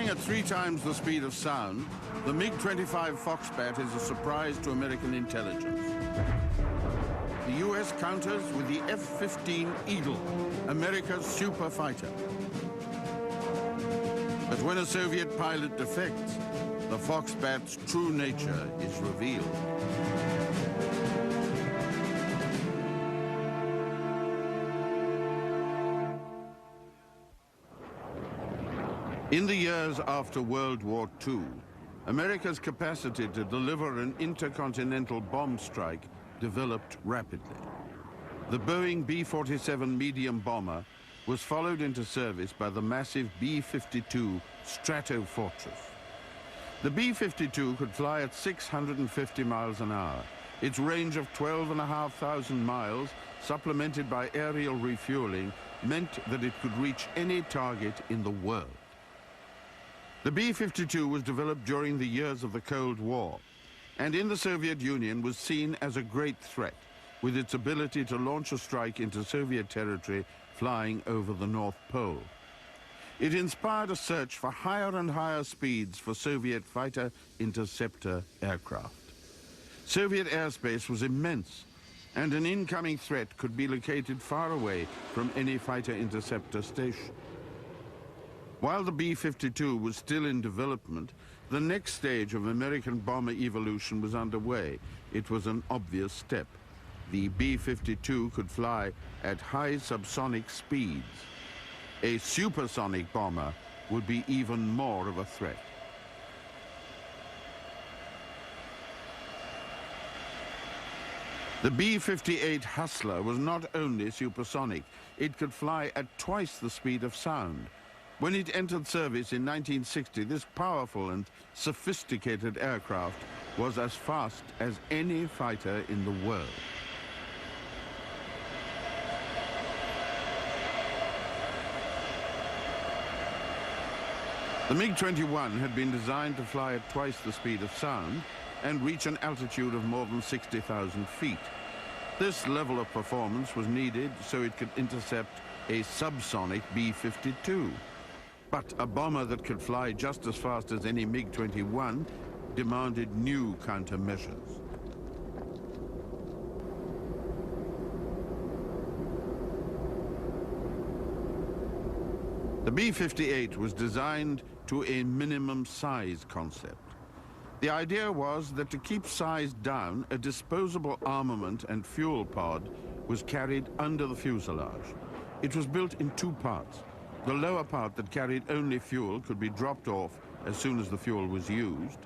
Flying at 3 times the speed of sound, the MiG-25 Foxbat is a surprise to American intelligence. The U.S. counters with the F-15 Eagle, America's super fighter. But when a Soviet pilot defects, the Foxbat's true nature is revealed. In the years after World War II, America's capacity to deliver an intercontinental bomb strike developed rapidly. The Boeing B-47 medium bomber was followed into service by the massive B-52 Stratofortress. The B-52 could fly at 650 miles an hour. Its range of 12,500 miles, supplemented by aerial refueling, meant that it could reach any target in the world. The B-52 was developed during the years of the Cold War, and in the Soviet Union was seen as a great threat, with its ability to launch a strike into Soviet territory flying over the North Pole. It inspired a search for higher and higher speeds for Soviet fighter interceptor aircraft. Soviet airspace was immense, and an incoming threat could be located far away from any fighter interceptor station. While the B-52 was still in development, the next stage of American bomber evolution was underway. It was an obvious step. The B-52 could fly at high subsonic speeds. A supersonic bomber would be even more of a threat. The B-58 Hustler was not only supersonic, it could fly at twice the speed of sound. When it entered service in 1960, this powerful and sophisticated aircraft was as fast as any fighter in the world. The MiG-21 had been designed to fly at twice the speed of sound and reach an altitude of more than 60,000 feet. This level of performance was needed so it could intercept a subsonic B-52. But a bomber that could fly just as fast as any MiG-21 demanded new countermeasures. The B-58 was designed to a minimum size concept. The idea was that to keep size down, a disposable armament and fuel pod was carried under the fuselage. It was built in 2 parts. The lower part that carried only fuel could be dropped off as soon as the fuel was used.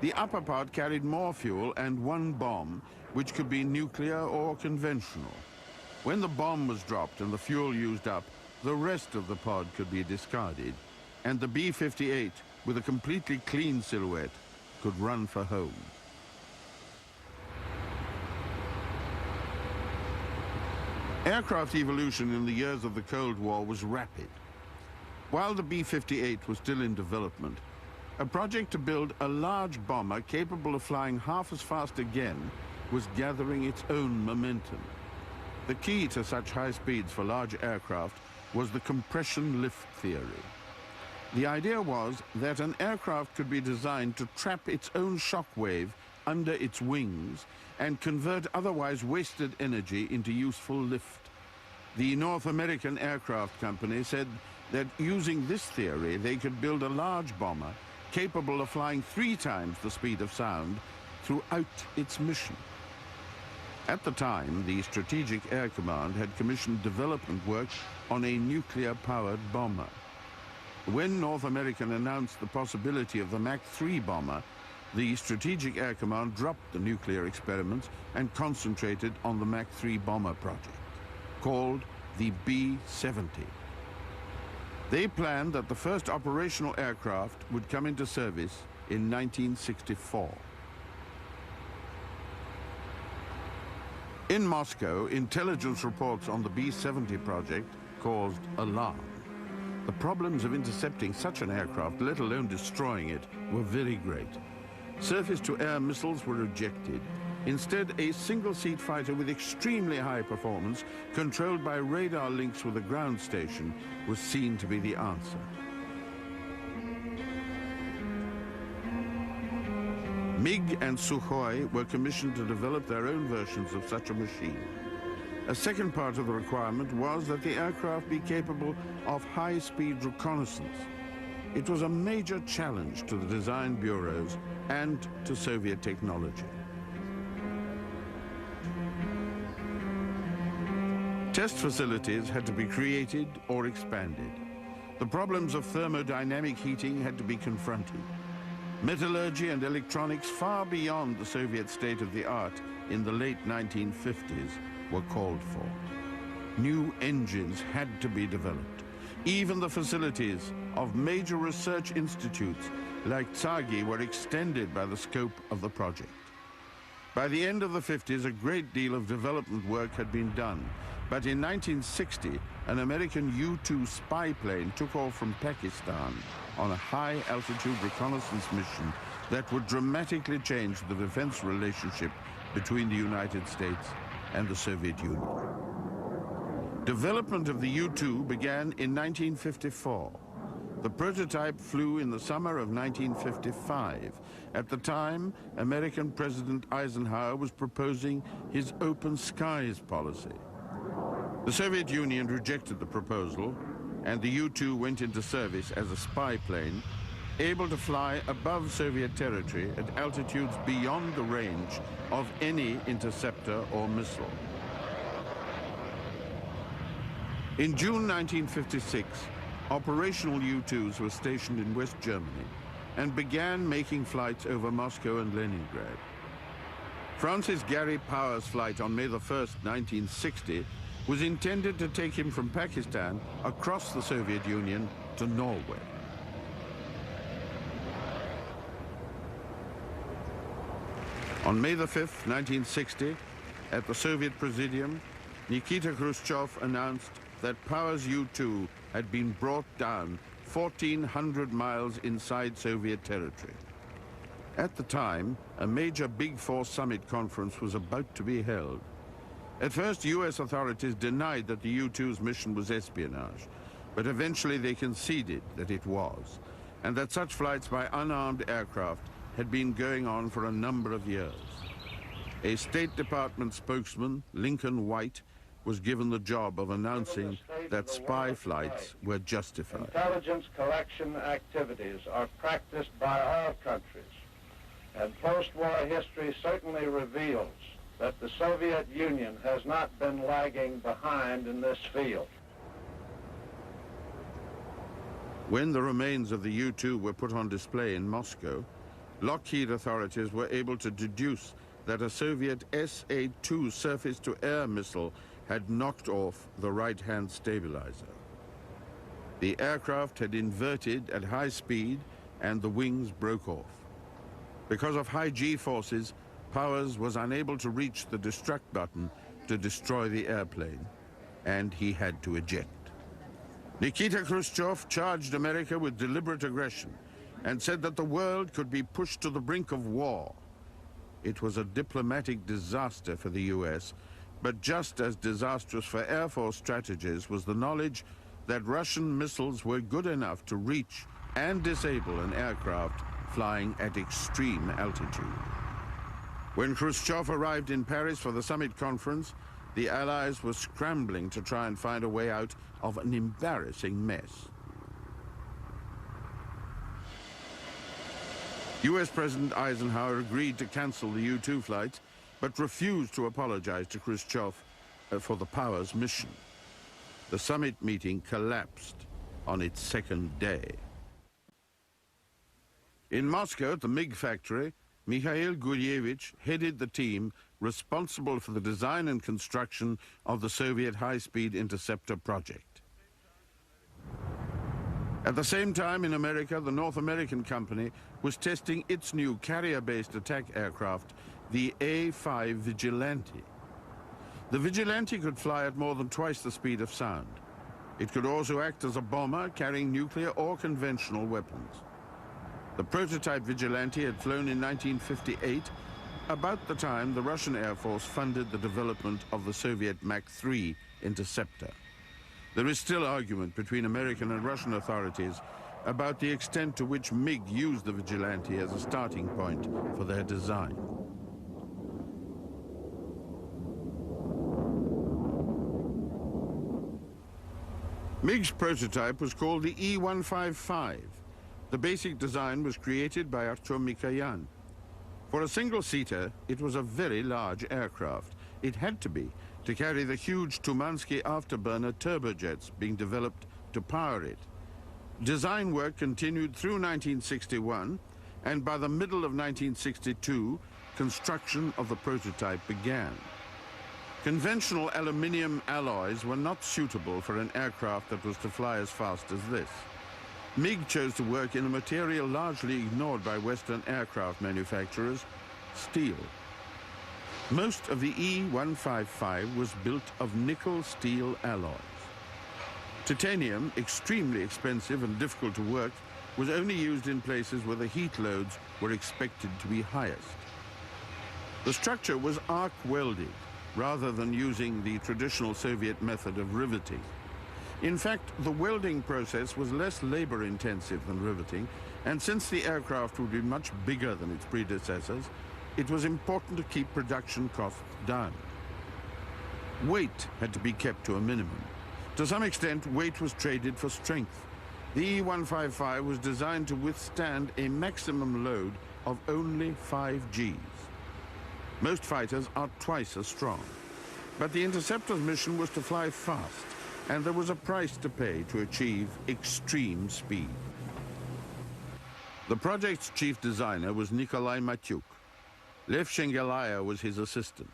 The upper part carried more fuel and 1 bomb, which could be nuclear or conventional. When the bomb was dropped and the fuel used up, the rest of the pod could be discarded, and the B-58, with a completely clean silhouette, could run for home. Aircraft evolution in the years of the Cold War was rapid. While the B-58 was still in development, a project to build a large bomber capable of flying half as fast again was gathering its own momentum. The key to such high speeds for large aircraft was the compression lift theory. The idea was that an aircraft could be designed to trap its own shock wave under its wings and convert otherwise wasted energy into useful lift. The North American Aircraft Company said that using this theory, they could build a large bomber capable of flying 3 times the speed of sound throughout its mission. At the time, the Strategic Air Command had commissioned development work on a nuclear-powered bomber. When North American announced the possibility of the Mach 3 bomber, the Strategic Air Command dropped the nuclear experiments and concentrated on the Mach 3 bomber project, called the B-70. They planned that the first operational aircraft would come into service in 1964. In Moscow, intelligence reports on the B-70 project caused alarm. The problems of intercepting such an aircraft, let alone destroying it, were very great. Surface-to-air missiles were rejected. Instead, a single-seat fighter with extremely high performance, controlled by radar links with a ground station, was seen to be the answer. MiG and Sukhoi were commissioned to develop their own versions of such a machine. A second part of the requirement was that the aircraft be capable of high-speed reconnaissance. It was a major challenge to the design bureaus and to Soviet technology. Test facilities had to be created or expanded. The problems of thermodynamic heating had to be confronted. Metallurgy and electronics far beyond the Soviet state-of-the-art in the late 1950s were called for. New engines had to be developed. Even the facilities of major research institutes like Tsagi were extended by the scope of the project. By the end of the 50s, a great deal of development work had been done. But in 1960, an American U-2 spy plane took off from Pakistan on a high-altitude reconnaissance mission that would dramatically change the defense relationship between the United States and the Soviet Union. Development of the U-2 began in 1954. The prototype flew in the summer of 1955. At the time, American President Eisenhower was proposing his open skies policy. The Soviet Union rejected the proposal, and the U-2 went into service as a spy plane, able to fly above Soviet territory at altitudes beyond the range of any interceptor or missile. In June 1956, operational U-2s were stationed in West Germany and began making flights over Moscow and Leningrad. Francis Gary Powers' flight on May the 1st, 1960, was intended to take him from Pakistan across the Soviet Union to Norway. On May the 5th, 1960, at the Soviet Presidium, Nikita Khrushchev announced that Powers' U-2 had been brought down 1,400 miles inside Soviet territory. At the time, a major Big Four summit conference was about to be held. At first, US authorities denied that the U-2's mission was espionage, but eventually they conceded that it was, and that such flights by unarmed aircraft had been going on for a number of years. A State Department spokesman, Lincoln White, was given the job of announcing that spy flights were justified. Intelligence collection activities are practiced by all countries, and post-war history certainly reveals that the Soviet Union has not been lagging behind in this field. When the remains of the U-2 were put on display in Moscow, Lockheed authorities were able to deduce that a Soviet SA-2 surface-to-air missile had knocked off the right-hand stabilizer. The aircraft had inverted at high speed and the wings broke off. Because of high G-forces, Powers was unable to reach the destruct button to destroy the airplane, and he had to eject. Nikita Khrushchev charged America with deliberate aggression and said that the world could be pushed to the brink of war. It was a diplomatic disaster for the US, but just as disastrous for Air Force strategies was the knowledge that Russian missiles were good enough to reach and disable an aircraft flying at extreme altitude. When Khrushchev arrived in Paris for the summit conference, the Allies were scrambling to try and find a way out of an embarrassing mess. US President Eisenhower agreed to cancel the U-2 flights, but refused to apologize to Khrushchev for the Powers mission. The summit meeting collapsed on its second day. In Moscow, at the MiG factory, Mikhail Gulyevich headed the team responsible for the design and construction of the Soviet high-speed interceptor project. At the same time, in America, the North American company was testing its new carrier-based attack aircraft, the A-5 Vigilante. The Vigilante could fly at more than twice the speed of sound. It could also act as a bomber carrying nuclear or conventional weapons. The prototype Vigilante had flown in 1958, about the time the Russian Air Force funded the development of the Soviet Mach 3 interceptor. There is still argument between American and Russian authorities about the extent to which MiG used the Vigilante as a starting point for their design. MiG's prototype was called the E-155. The basic design was created by Artyom Mikoyan. For a single-seater, it was a very large aircraft. It had to be, to carry the huge Tumansky afterburner turbojets being developed to power it. Design work continued through 1961, and by the middle of 1962, construction of the prototype began. Conventional aluminium alloys were not suitable for an aircraft that was to fly as fast as this. MiG chose to work in a material largely ignored by Western aircraft manufacturers, steel. Most of the E-155 was built of nickel steel alloys. Titanium, extremely expensive and difficult to work, was only used in places where the heat loads were expected to be highest. The structure was arc welded, rather than using the traditional Soviet method of riveting. In fact, the welding process was less labor-intensive than riveting, and since the aircraft would be much bigger than its predecessors, it was important to keep production costs down. Weight had to be kept to a minimum. To some extent, weight was traded for strength. The E-155 was designed to withstand a maximum load of only 5 Gs. Most fighters are twice as strong. But the Interceptor's mission was to fly fast, and there was a price to pay to achieve extreme speed. The project's chief designer was Nikolai Matyuk. Lev Shengelaya was his assistant.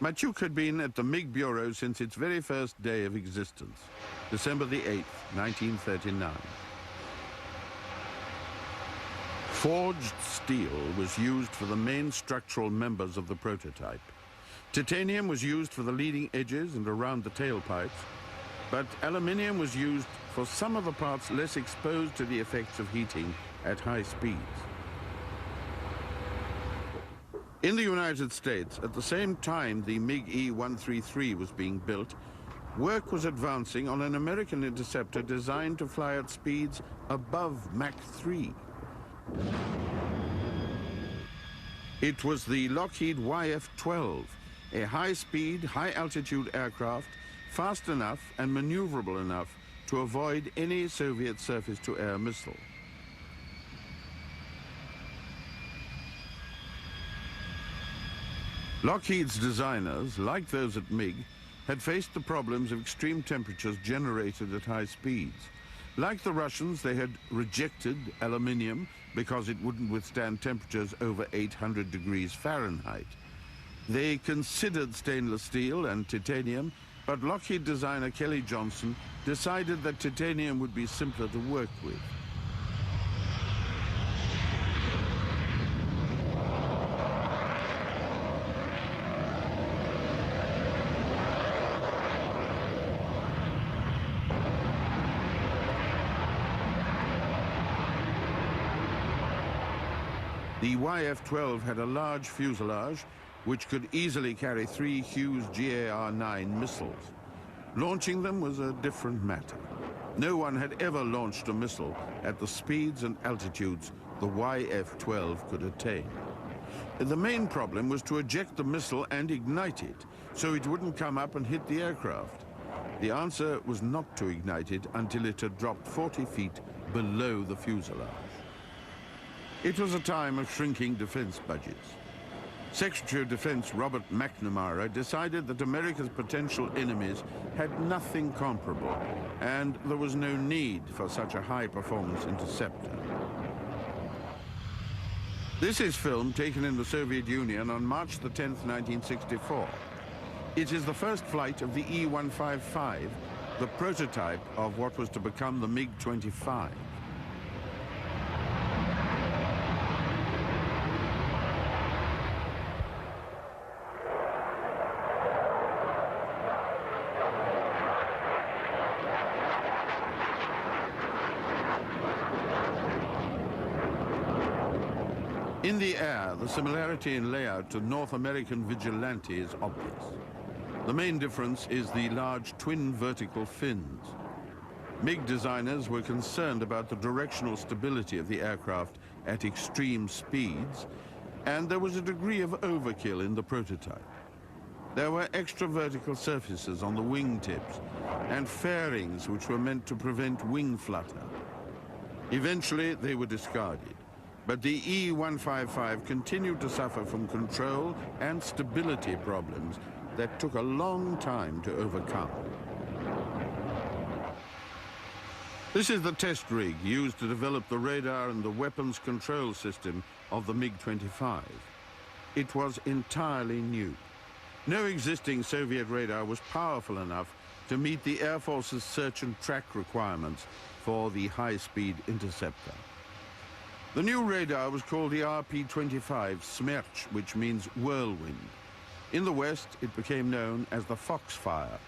Matyuk had been at the MiG Bureau since its very first day of existence, December the 8th, 1939. Forged steel was used for the main structural members of the prototype. Titanium was used for the leading edges and around the tailpipes, but aluminium was used for some of the parts less exposed to the effects of heating at high speeds. In the United States, at the same time the MiG E-133 was being built, work was advancing on an American interceptor designed to fly at speeds above Mach 3. It was the Lockheed YF-12, a high-speed, high-altitude aircraft, fast enough and maneuverable enough to avoid any Soviet surface-to-air missile. Lockheed's designers, like those at MiG, had faced the problems of extreme temperatures generated at high speeds. Like the Russians, they had rejected aluminium because it wouldn't withstand temperatures over 800 degrees Fahrenheit. They considered stainless steel and titanium, but Lockheed designer Kelly Johnson decided that titanium would be simpler to work with. The YF-12 had a large fuselage which could easily carry 3 Hughes GAR-9 missiles. Launching them was a different matter. No one had ever launched a missile at the speeds and altitudes the YF-12 could attain. The main problem was to eject the missile and ignite it so it wouldn't come up and hit the aircraft. The answer was not to ignite it until it had dropped 40 feet below the fuselage. It was a time of shrinking defense budgets. Secretary of Defense Robert McNamara decided that America's potential enemies had nothing comparable, and there was no need for such a high-performance interceptor. This is film taken in the Soviet Union on March the 10th, 1964. It is the first flight of the E-155, the prototype of what was to become the MiG-25. In the air, the similarity in layout to North American Vigilante is obvious. The main difference is the large twin vertical fins. MiG designers were concerned about the directional stability of the aircraft at extreme speeds, and there was a degree of overkill in the prototype. There were extra vertical surfaces on the wingtips and fairings which were meant to prevent wing flutter. Eventually, they were discarded, but the E-155 continued to suffer from control and stability problems that took a long time to overcome. This is the test rig used to develop the radar and the weapons control system of the MiG-25. It was entirely new. No existing Soviet radar was powerful enough to meet the Air Force's search and track requirements for the high-speed interceptor. The new radar was called the RP-25 Smerch, which means whirlwind. In the West, it became known as the Foxfire.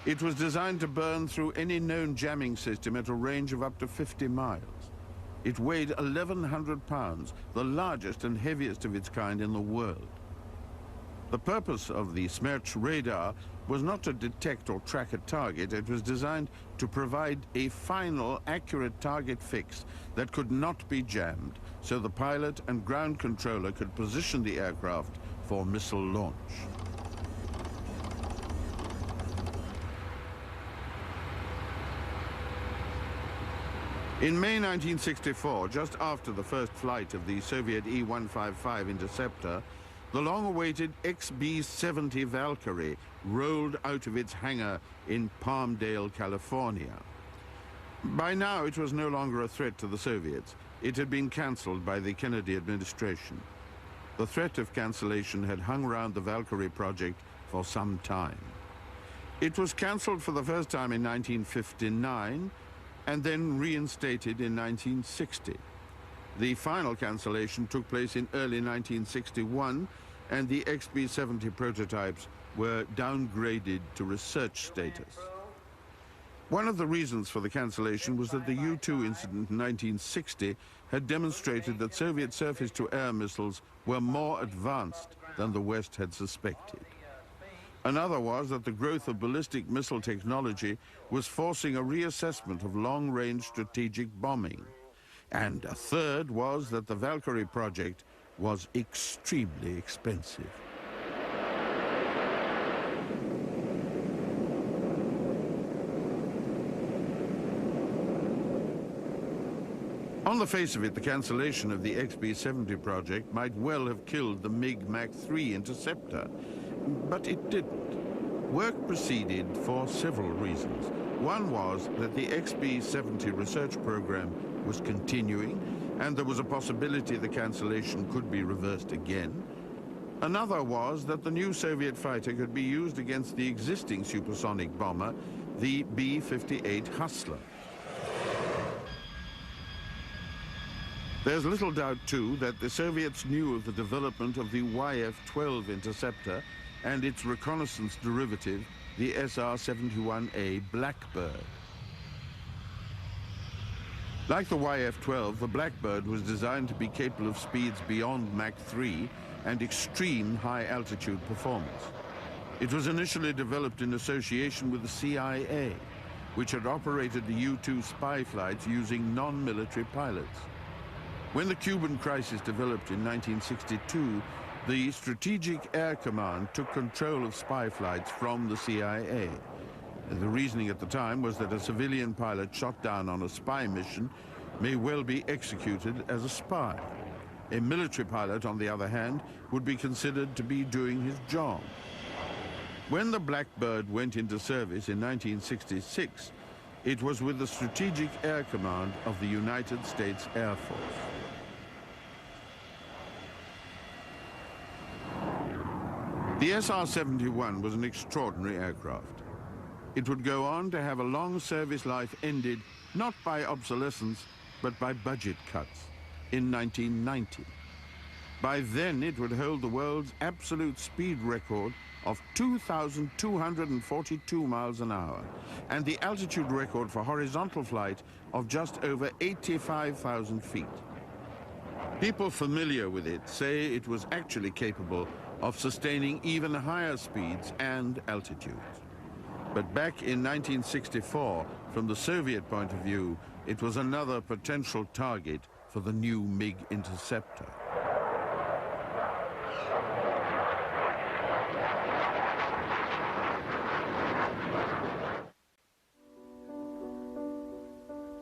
It was designed to burn through any known jamming system at a range of up to 50 miles. It weighed 1,100 pounds, the largest and heaviest of its kind in the world. The purpose of the Smerch radar was not to detect or track a target. It was designed to provide a final, accurate target fix that could not be jammed, so the pilot and ground controller could position the aircraft for missile launch. In May 1964, just after the first flight of the Soviet E-155 interceptor, the long-awaited XB-70 Valkyrie rolled out of its hangar in Palmdale, California. By now, it was no longer a threat to the Soviets. It had been cancelled by the Kennedy administration. The threat of cancellation had hung around the Valkyrie project for some time. It was cancelled for the first time in 1959 and then reinstated in 1960. The final cancellation took place in early 1961, and the XB-70 prototypes were downgraded to research status. One of the reasons for the cancellation was that the U-2 incident in 1960 had demonstrated that Soviet surface-to-air missiles were more advanced than the West had suspected. Another was that the growth of ballistic missile technology was forcing a reassessment of long-range strategic bombing. And a third was that the Valkyrie project was extremely expensive. On the face of it, the cancellation of the XB-70 project might well have killed the MiG Mach-3 interceptor, but it didn't. Work proceeded for several reasons. One was that the XB-70 research program was continuing, and there was a possibility the cancellation could be reversed again. Another was that the new Soviet fighter could be used against the existing supersonic bomber, the B-58 Hustler. There's little doubt, too, that the Soviets knew of the development of the YF-12 interceptor and its reconnaissance derivative, the SR-71A Blackbird. Like the YF-12, the Blackbird was designed to be capable of speeds beyond Mach 3 and extreme high-altitude performance. It was initially developed in association with the CIA, which had operated the U-2 spy flights using non-military pilots. When the Cuban crisis developed in 1962, the Strategic Air Command took control of spy flights from the CIA. The reasoning at the time was that a civilian pilot shot down on a spy mission may well be executed as a spy. A military pilot, on the other hand, would be considered to be doing his job. When the Blackbird went into service in 1966, it was with the Strategic Air Command of the United States Air Force. The SR-71 was an extraordinary aircraft. It would go on to have a long service life ended not by obsolescence, but by budget cuts in 1990. By then, it would hold the world's absolute speed record of 2,242 miles an hour, and the altitude record for horizontal flight of just over 85,000 feet. People familiar with it say it was actually capable of sustaining even higher speeds and altitudes. But back in 1964, from the Soviet point of view, it was another potential target for the new MiG interceptor.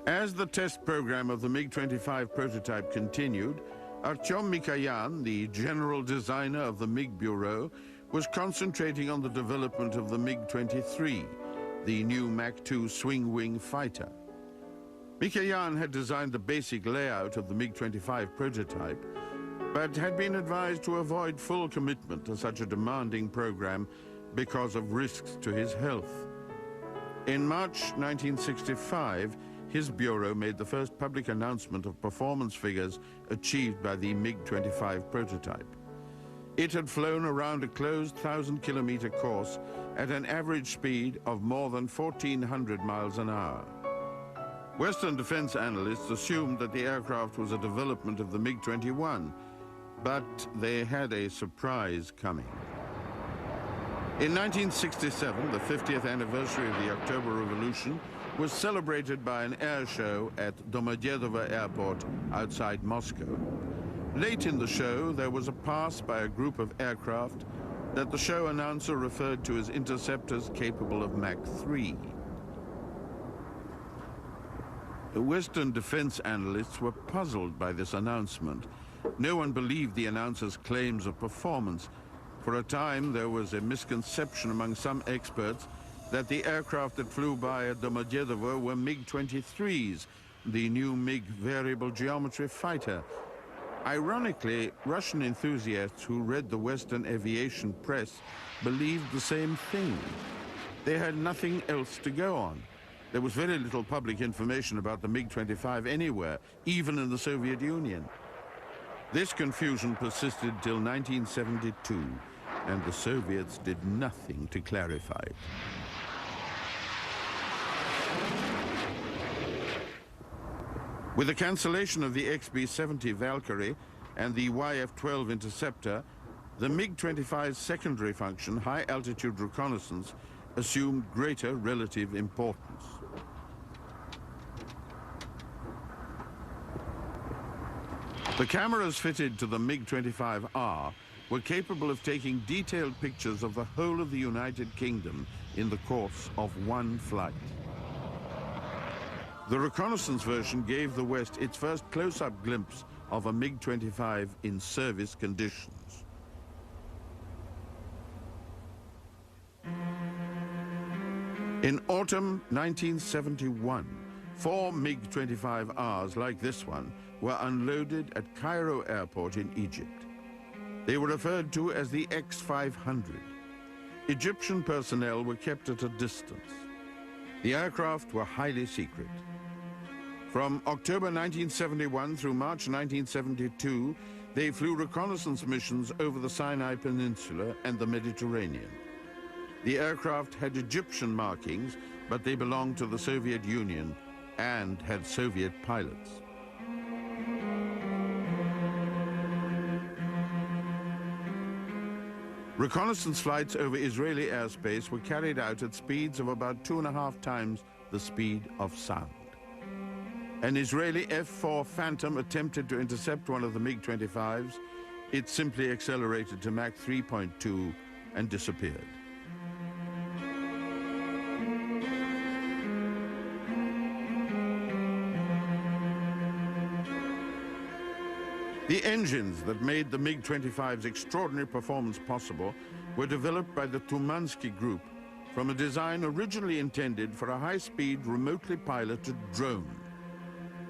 As the test program of the MiG-25 prototype continued, Artyom Mikoyan, the general designer of the MiG Bureau, was concentrating on the development of the MiG-23, the new Mach 2 swing-wing fighter. Mikoyan had designed the basic layout of the MiG-25 prototype, but had been advised to avoid full commitment to such a demanding program because of risks to his health. In March 1965, his bureau made the first public announcement of performance figures achieved by the MiG-25 prototype. It had flown around a closed 1,000-kilometer course at an average speed of more than 1,400 miles an hour. Western defense analysts assumed that the aircraft was a development of the MiG-21, but they had a surprise coming. In 1967, the 50th anniversary of the October Revolution was celebrated by an air show at Domodedovo Airport outside Moscow. Late in the show, there was a pass by a group of aircraft that the show announcer referred to as interceptors capable of Mach 3. The Western defense analysts were puzzled by this announcement. No one believed the announcer's claims of performance. For a time, there was a misconception among some experts that the aircraft that flew by at Domodedovo were MiG-23s, the new MiG variable geometry fighter. Ironically, Russian enthusiasts who read the Western aviation press believed the same thing. They had nothing else to go on. There was very little public information about the MiG-25 anywhere, even in the Soviet Union. This confusion persisted till 1972, and the Soviets did nothing to clarify it. With the cancellation of the XB-70 Valkyrie and the YF-12 Interceptor, the MiG-25's secondary function, high-altitude reconnaissance, assumed greater relative importance. The cameras fitted to the MiG-25R were capable of taking detailed pictures of the whole of the United Kingdom in the course of one flight. The reconnaissance version gave the West its first close-up glimpse of a MiG-25 in service conditions. In autumn 1971, 4 MiG-25Rs like this one were unloaded at Cairo Airport in Egypt. They were referred to as the X-500. Egyptian personnel were kept at a distance. The aircraft were highly secret. From October 1971 through March 1972, they flew reconnaissance missions over the Sinai Peninsula and the Mediterranean. The aircraft had Egyptian markings, but they belonged to the Soviet Union and had Soviet pilots. Reconnaissance flights over Israeli airspace were carried out at speeds of about 2.5 times the speed of sound. An Israeli F-4 Phantom attempted to intercept one of the MiG-25s. It simply accelerated to Mach 3.2 and disappeared. The engines that made the MiG-25's extraordinary performance possible were developed by the Tumansky Group from a design originally intended for a high-speed, remotely piloted drone.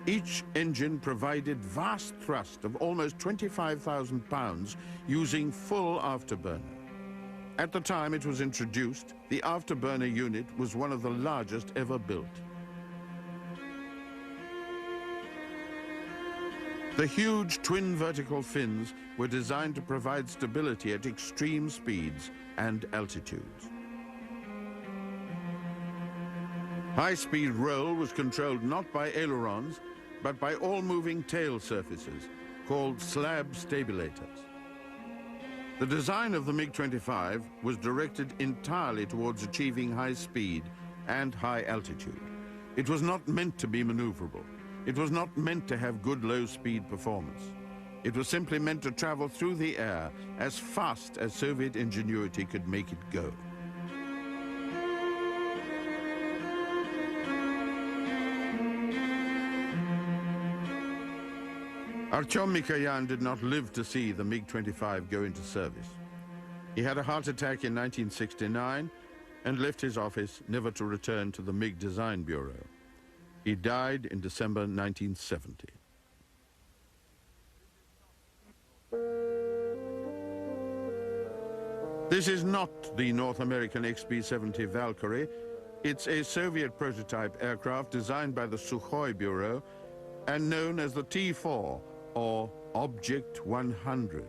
Each engine provided vast thrust of almost 25,000 pounds using full afterburner. At the time it was introduced, the afterburner unit was one of the largest ever built. The huge twin vertical fins were designed to provide stability at extreme speeds and altitudes. High-speed roll was controlled not by ailerons, but by all-moving tail surfaces, called slab stabilators. The design of the MiG-25 was directed entirely towards achieving high speed and high altitude. It was not meant to be maneuverable. It was not meant to have good low-speed performance. It was simply meant to travel through the air as fast as Soviet ingenuity could make it go. Artyom Mikoyan did not live to see the MiG-25 go into service. He had a heart attack in 1969 and left his office, never to return to the MiG Design Bureau. He died in December 1970. This is not the North American XB-70 Valkyrie. It's a Soviet prototype aircraft designed by the Sukhoi Bureau and known as the T-4, or Object 100.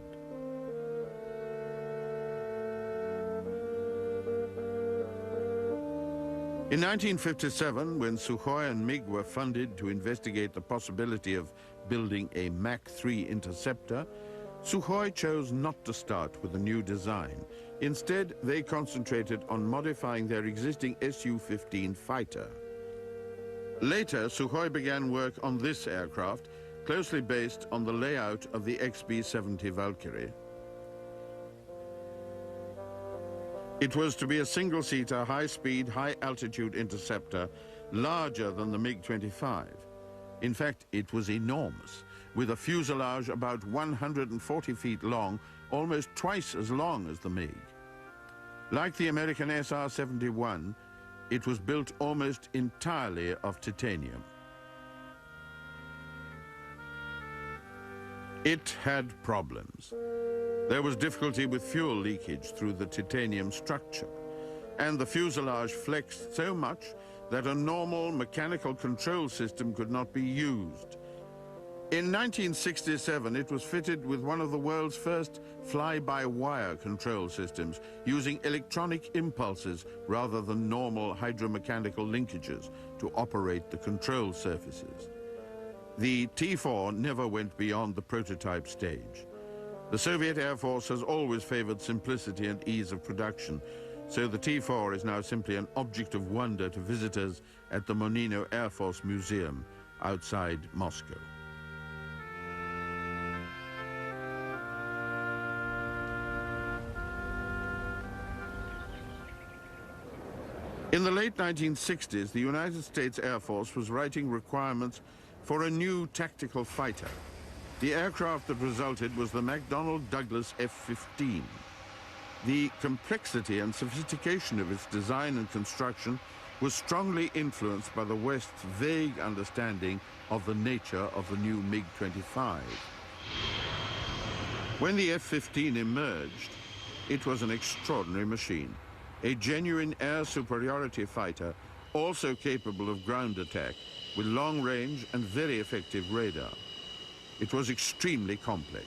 In 1957, when Sukhoi and MiG were funded to investigate the possibility of building a Mach 3 interceptor, Sukhoi chose not to start with a new design. Instead, they concentrated on modifying their existing Su-15 fighter. Later, Sukhoi began work on this aircraft, closely based on the layout of the XB-70 Valkyrie. It was to be a single-seater, high-speed, high-altitude interceptor, larger than the MiG-25. In fact, it was enormous, with a fuselage about 140 feet long, almost twice as long as the MiG. Like the American SR-71, it was built almost entirely of titanium. It had problems. There was difficulty with fuel leakage through the titanium structure, and the fuselage flexed so much that a normal mechanical control system could not be used. In 1967, it was fitted with one of the world's first fly-by-wire control systems, using electronic impulses rather than normal hydromechanical linkages to operate the control surfaces. The T-4 never went beyond the prototype stage. The Soviet Air Force has always favored simplicity and ease of production, so the T-4 is now simply an object of wonder to visitors at the Monino Air Force Museum outside Moscow. In the late 1960s, the United States Air Force was writing requirements for a new tactical fighter. The aircraft that resulted was the McDonnell Douglas F-15. The complexity and sophistication of its design and construction was strongly influenced by the West's vague understanding of the nature of the new MiG-25. When the F-15 emerged, it was an extraordinary machine, a genuine air superiority fighter, also capable of ground attack, with long range and very effective radar. It was extremely complex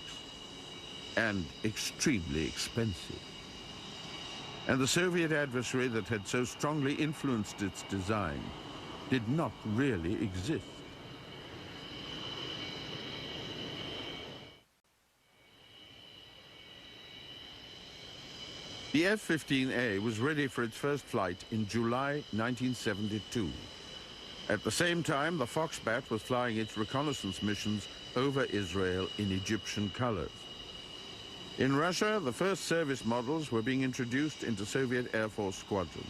and extremely expensive. And the Soviet adversary that had so strongly influenced its design did not really exist. The F-15A was ready for its first flight in July 1972. At the same time, the Foxbat was flying its reconnaissance missions over Israel in Egyptian colors. In Russia, the first service models were being introduced into Soviet Air Force squadrons.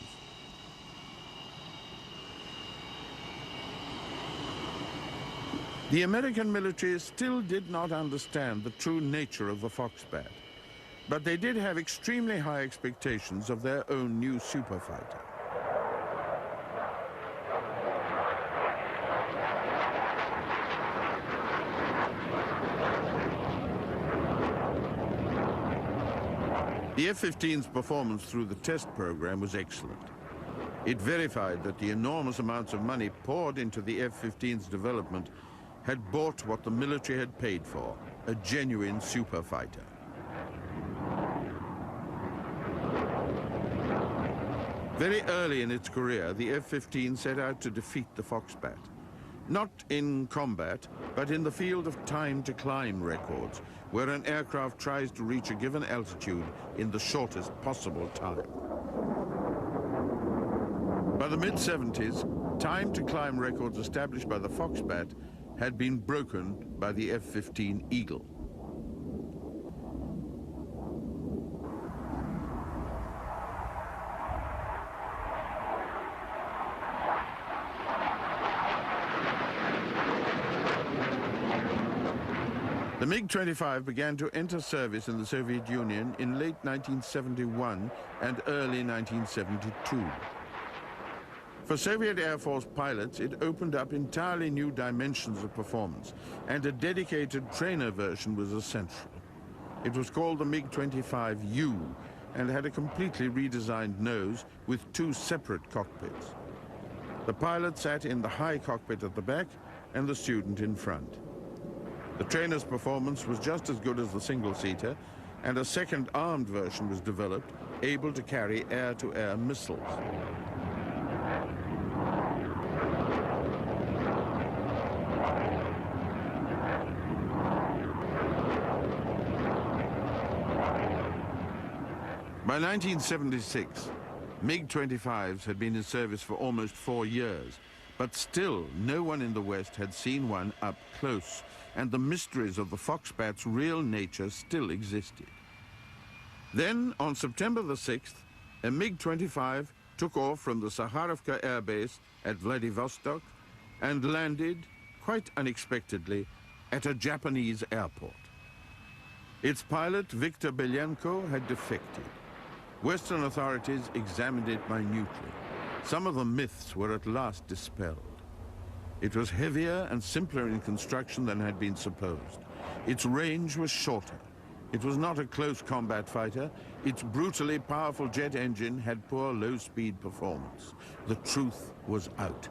The American military still did not understand the true nature of the Foxbat, but they did have extremely high expectations of their own new superfighter. The F-15's performance through the test program was excellent. It verified that the enormous amounts of money poured into the F-15's development had bought what the military had paid for, a genuine super fighter. Very early in its career, the F-15 set out to defeat the Foxbat. Not in combat, but in the field of time to climb records, where an aircraft tries to reach a given altitude in the shortest possible time. By the mid-70s, time to climb records established by the Foxbat had been broken by the F-15 Eagle. The MiG-25 began to enter service in the Soviet Union in late 1971 and early 1972. For Soviet Air Force pilots, it opened up entirely new dimensions of performance, and a dedicated trainer version was essential. It was called the MiG-25U and had a completely redesigned nose with two separate cockpits. The pilot sat in the high cockpit at the back and the student in front. The trainer's performance was just as good as the single-seater, and a second armed version was developed, able to carry air-to-air missiles. By 1976, MiG-25s had been in service for almost 4 years, but still no one in the West had seen one up close, and the mysteries of the Foxbat's real nature still existed. Then, on September the 6th, a MiG-25 took off from the Sakharovka Air Base at Vladivostok and landed, quite unexpectedly, at a Japanese airport. Its pilot, Viktor Belyenko, had defected. Western authorities examined it minutely. Some of the myths were at last dispelled. It was heavier and simpler in construction than had been supposed. Its range was shorter. It was not a close combat fighter. Its brutally powerful jet engine had poor low-speed performance. The truth was out.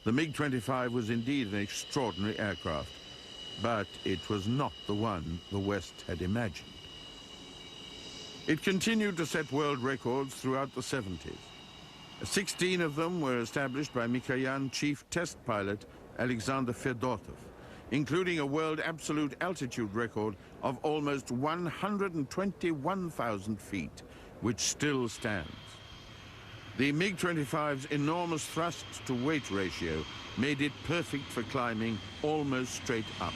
The MiG-25 was indeed an extraordinary aircraft, but it was not the one the West had imagined. It continued to set world records throughout the 70s. 16 of them were established by Mikoyan chief test pilot Alexander Fedotov, including a world absolute altitude record of almost 121,000 feet, which still stands. The MiG-25's enormous thrust-to-weight ratio made it perfect for climbing almost straight up.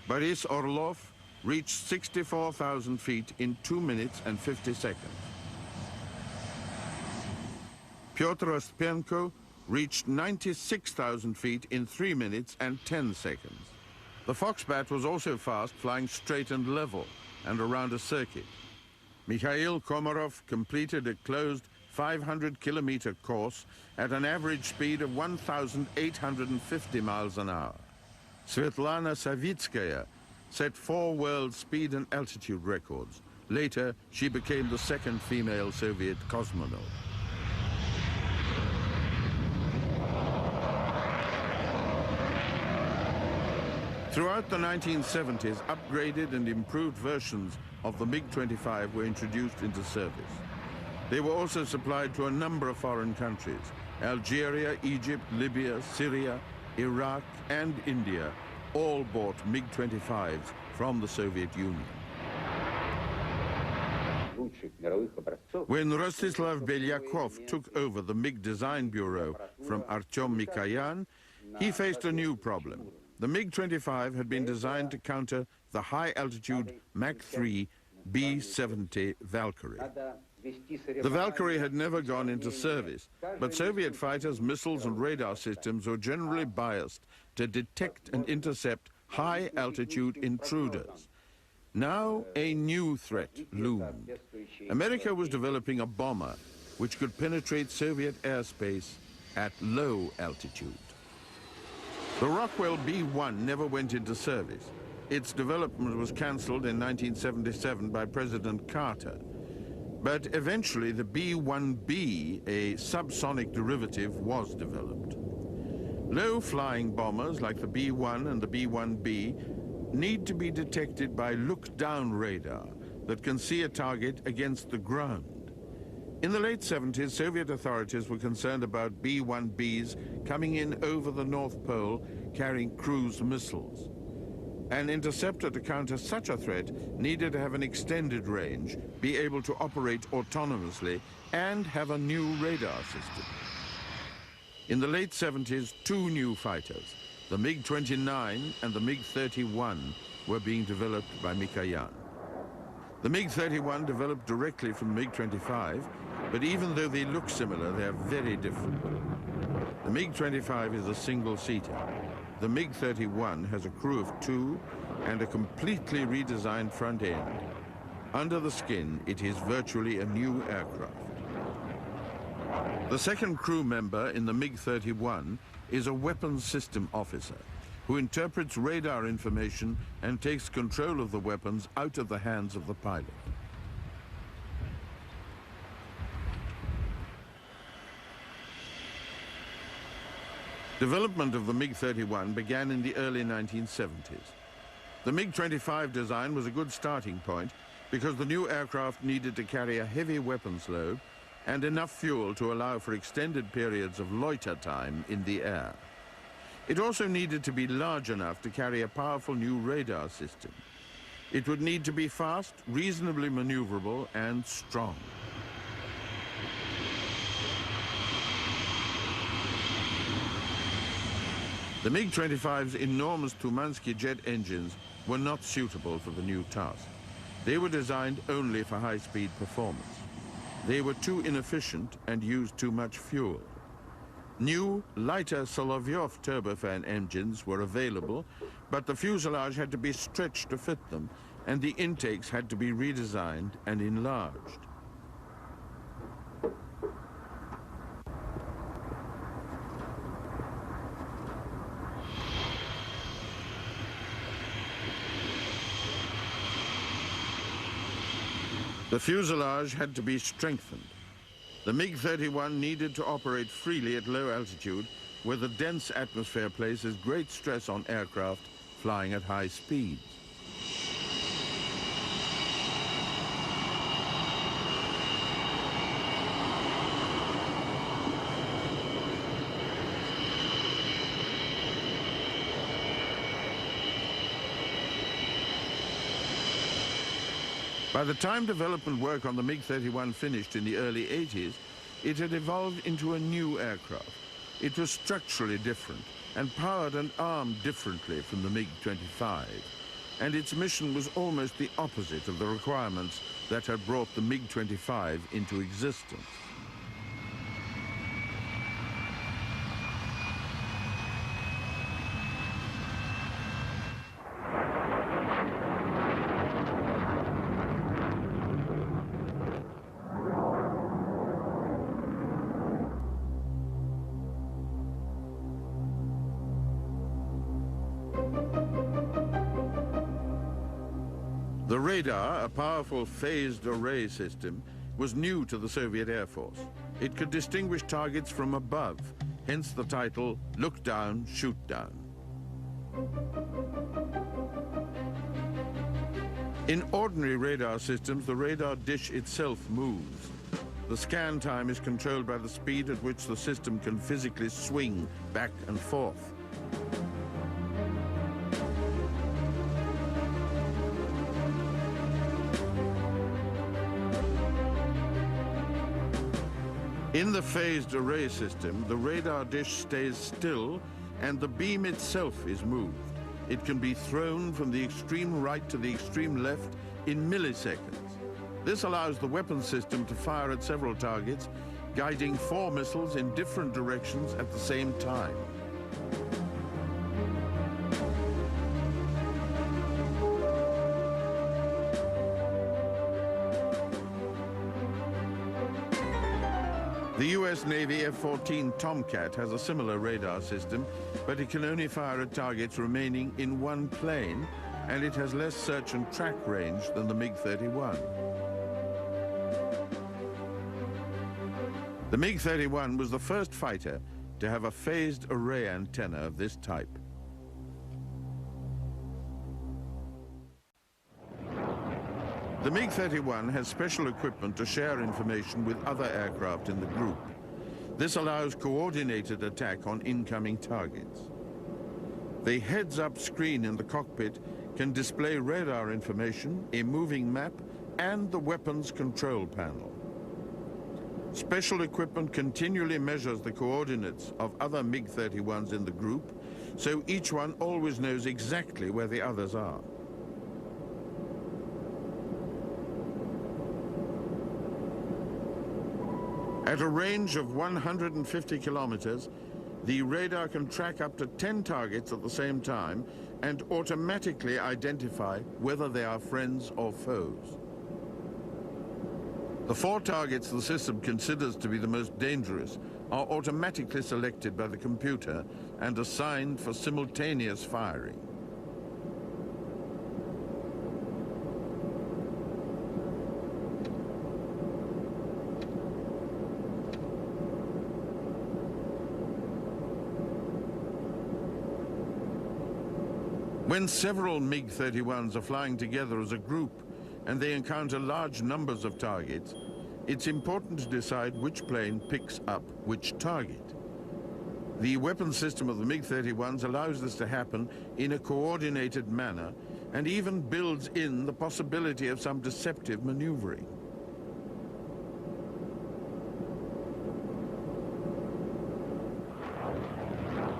Boris Orlov reached 64,000 feet in 2 minutes and 50 seconds. Pyotr Ostenko reached 96,000 feet in 3 minutes and 10 seconds. The Foxbat was also fast, flying straight and level and around a circuit. Mikhail Komarov completed a closed 500-kilometer course at an average speed of 1,850 miles an hour. Svetlana Savitskaya set 4 world speed and altitude records. Later, she became the second female Soviet cosmonaut. Throughout the 1970s, upgraded and improved versions of the MiG-25 were introduced into service. They were also supplied to a number of foreign countries: Algeria, Egypt, Libya, Syria, Iraq, and India all bought MiG-25s from the Soviet Union. When Rostislav Belyakov took over the MiG Design Bureau from Artyom Mikoyan, he faced a new problem. The MiG-25 had been designed to counter the high-altitude Mach 3 B-70 Valkyrie. The Valkyrie had never gone into service, but Soviet fighters, missiles and radar systems were generally biased to detect and intercept high-altitude intruders. Now a new threat loomed. America was developing a bomber which could penetrate Soviet airspace at low altitude. The Rockwell B-1 never went into service. Its development was cancelled in 1977 by President Carter. But eventually the B-1B, a subsonic derivative, was developed. Low-flying bombers like the B-1 and the B-1B need to be detected by look-down radar that can see a target against the ground. In the late 70s, Soviet authorities were concerned about B-1Bs coming in over the North Pole carrying cruise missiles. An interceptor to counter such a threat needed to have an extended range, be able to operate autonomously, and have a new radar system. In the late 70s, two new fighters, the MiG-29 and the MiG-31, were being developed by Mikoyan. The MiG-31 developed directly from MiG-25, but even though they look similar, they are very different. The MiG-25 is a single-seater. The MiG-31 has a crew of two and a completely redesigned front end. Under the skin, it is virtually a new aircraft. The second crew member in the MiG-31 is a weapons system officer who interprets radar information and takes control of the weapons out of the hands of the pilot. Development of the MiG-31 began in the early 1970s. The MiG-25 design was a good starting point because the new aircraft needed to carry a heavy weapons load and enough fuel to allow for extended periods of loiter time in the air. It also needed to be large enough to carry a powerful new radar system. It would need to be fast, reasonably maneuverable, and strong. The MiG-25's enormous Tumansky jet engines were not suitable for the new task. They were designed only for high-speed performance. They were too inefficient and used too much fuel. New, lighter Solovyov turbofan engines were available, but the fuselage had to be stretched to fit them, and the intakes had to be redesigned and enlarged. The fuselage had to be strengthened. The MiG-31 needed to operate freely at low altitude, where the dense atmosphere places great stress on aircraft flying at high speeds. By the time development work on the MiG-31 finished in the early 80s, it had evolved into a new aircraft. It was structurally different and powered and armed differently from the MiG-25. And its mission was almost the opposite of the requirements that had brought the MiG-25 into existence. The radar, a powerful phased array system, was new to the Soviet Air Force. It could distinguish targets from above, hence the title, Look Down, Shoot Down. In ordinary radar systems, the radar dish itself moves. The scan time is controlled by the speed at which the system can physically swing back and forth. In the phased array system, the radar dish stays still and the beam itself is moved. It can be thrown from the extreme right to the extreme left in milliseconds. This allows the weapon system to fire at several targets, guiding 4 missiles in different directions at the same time. The US Navy F-14 Tomcat has a similar radar system, but it can only fire at targets remaining in one plane, and it has less search and track range than the MiG-31. The MiG-31 was the first fighter to have a phased array antenna of this type. The MiG-31 has special equipment to share information with other aircraft in the group. This allows coordinated attack on incoming targets. The heads-up screen in the cockpit can display radar information, a moving map, and the weapons control panel. Special equipment continually measures the coordinates of other MiG-31s in the group, so each one always knows exactly where the others are. At a range of 150 kilometers, the radar can track up to 10 targets at the same time and automatically identify whether they are friends or foes. The 4 targets the system considers to be the most dangerous are automatically selected by the computer and assigned for simultaneous firing. When several MiG-31s are flying together as a group and they encounter large numbers of targets, it's important to decide which plane picks up which target. The weapon system of the MiG-31s allows this to happen in a coordinated manner and even builds in the possibility of some deceptive maneuvering.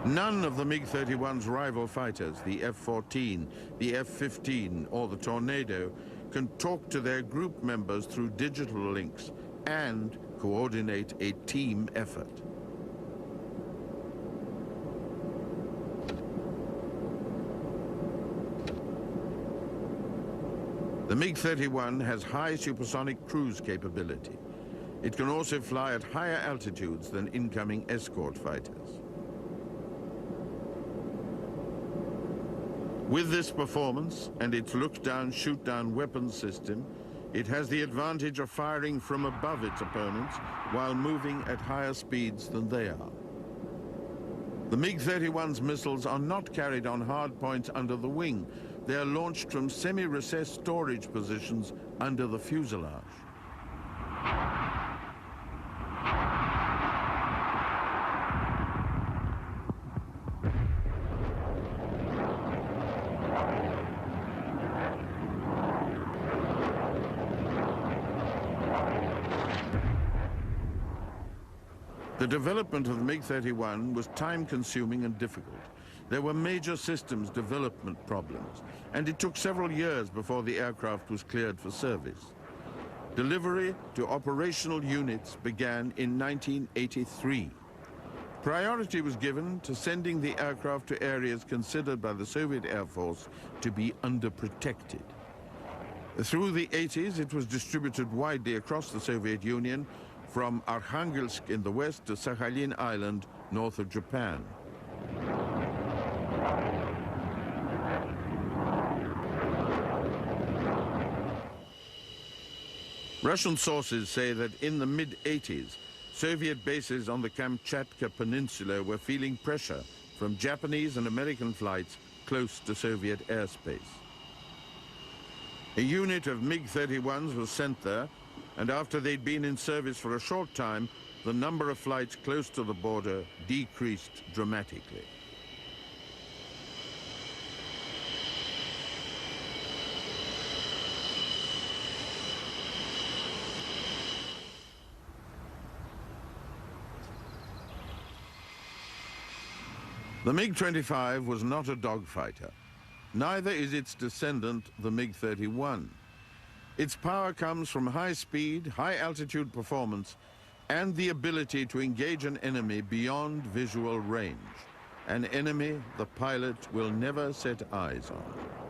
None of the MiG-31's rival fighters, the F-14, the F-15, or the Tornado, can talk to their group members through digital links and coordinate a team effort. The MiG-31 has high supersonic cruise capability. It can also fly at higher altitudes than incoming escort fighters. With this performance and its look-down, shoot-down weapons system, it has the advantage of firing from above its opponents while moving at higher speeds than they are. The MiG-31's missiles are not carried on hard points under the wing. They are launched from semi-recessed storage positions under the fuselage. The development of the MiG-31 was time-consuming and difficult. There were major systems development problems, and it took several years before the aircraft was cleared for service. Delivery to operational units began in 1983. Priority was given to sending the aircraft to areas considered by the Soviet Air Force to be underprotected. Through the 80s, it was distributed widely across the Soviet Union, from Arkhangelsk in the west to Sakhalin Island, north of Japan. Russian sources say that in the mid-80s, Soviet bases on the Kamchatka Peninsula were feeling pressure from Japanese and American flights close to Soviet airspace. A unit of MiG-31s was sent there, and after they'd been in service for a short time, the number of flights close to the border decreased dramatically. The MiG-25 was not a dogfighter. Neither is its descendant, the MiG-31. Its power comes from high speed, high altitude performance, and the ability to engage an enemy beyond visual range, an enemy the pilot will never set eyes on.